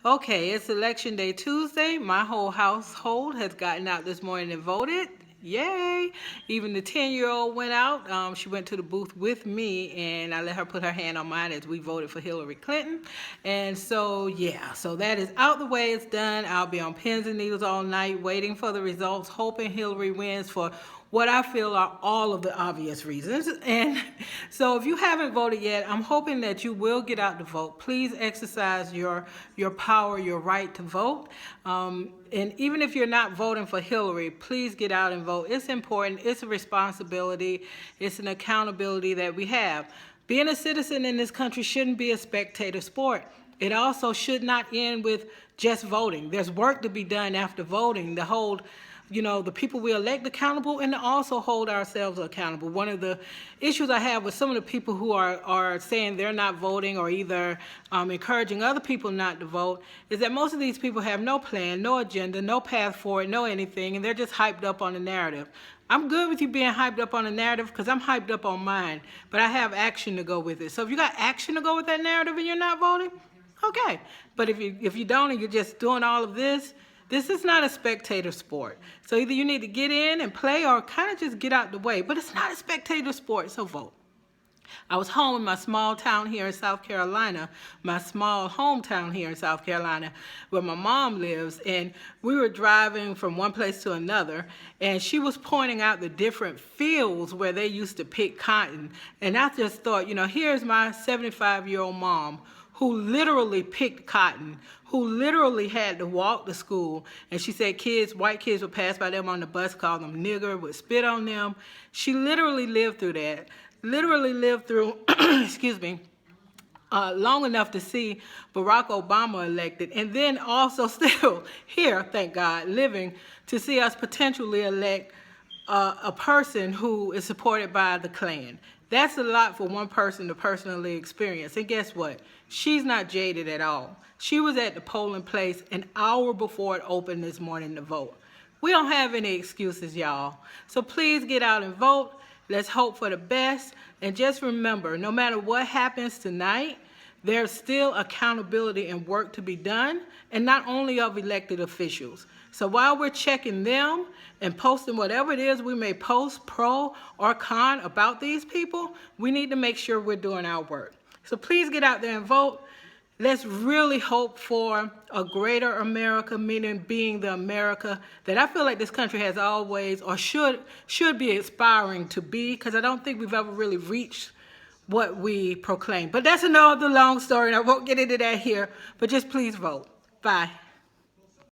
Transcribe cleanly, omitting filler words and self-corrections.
Okay, it's Election Day Tuesday. My whole household has gotten out this morning and voted. Yay! Even the 10-year-old went out. She went to the booth with me, and I let her put her hand on mine as we voted for Hillary Clinton. And so, yeah, so that is out the way. It's done. I'll be on pins and needles all night waiting for the results, hoping Hillary wins for what I feel are all of the obvious reasons. And so if you haven't voted yet, I'm hoping that you will get out to vote. Please exercise your power, your right to vote. And even if you're not voting for Hillary, please get out and vote. It's important. It's a responsibility. It's an accountability that we have. Being a citizen in this country shouldn't be a spectator sport. It also should not end with just voting. There's work to be done after voting to hold the people we elect accountable and to also hold ourselves accountable. One of the issues I have with some of the people who are saying they're not voting or either encouraging other people not to vote is that most of these people have no plan, no agenda, no path forward, no anything, and they're just hyped up on the narrative. I'm good with you being hyped up on the narrative because I'm hyped up on mine, but I have action to go with it. So if you got action to go with that narrative and you're not voting, okay. But if you don't and you're just doing all of this, this is not a spectator sport. So either you need to get in and play or kind of just get out the way. But it's not a spectator sport, so vote. I was home in my small town here in South Carolina, my small hometown here in South Carolina, where my mom lives, and we were driving from one place to another, and she was pointing out the different fields where they used to pick cotton. And I just thought, here's my 75-year-old mom who literally picked cotton, who literally had to walk to school. And she said white kids would pass by them on the bus, call them nigger, would spit on them. She literally lived through that, excuse me, long enough to see Barack Obama elected, and then also still here, thank God, living to see us potentially elect a person who is supported by the Klan. That's a lot for one person to personally experience. And guess what? She's not jaded at all. She was at the polling place an hour before it opened this morning to vote. We don't have any excuses, y'all. So please get out and vote. Let's hope for the best. And just remember, no matter what happens tonight, there's still accountability and work to be done, and not only of elected officials. So while we're checking them and posting whatever it is we may post, pro or con, about these people, we need to make sure we're doing our work. So please get out there and vote. Let's really hope for a greater America, meaning being the America that I feel like this country has always or should be aspiring to be, because I don't think we've ever really reached what we proclaim. But that's another long story, and I won't get into that here. But just please vote. Bye.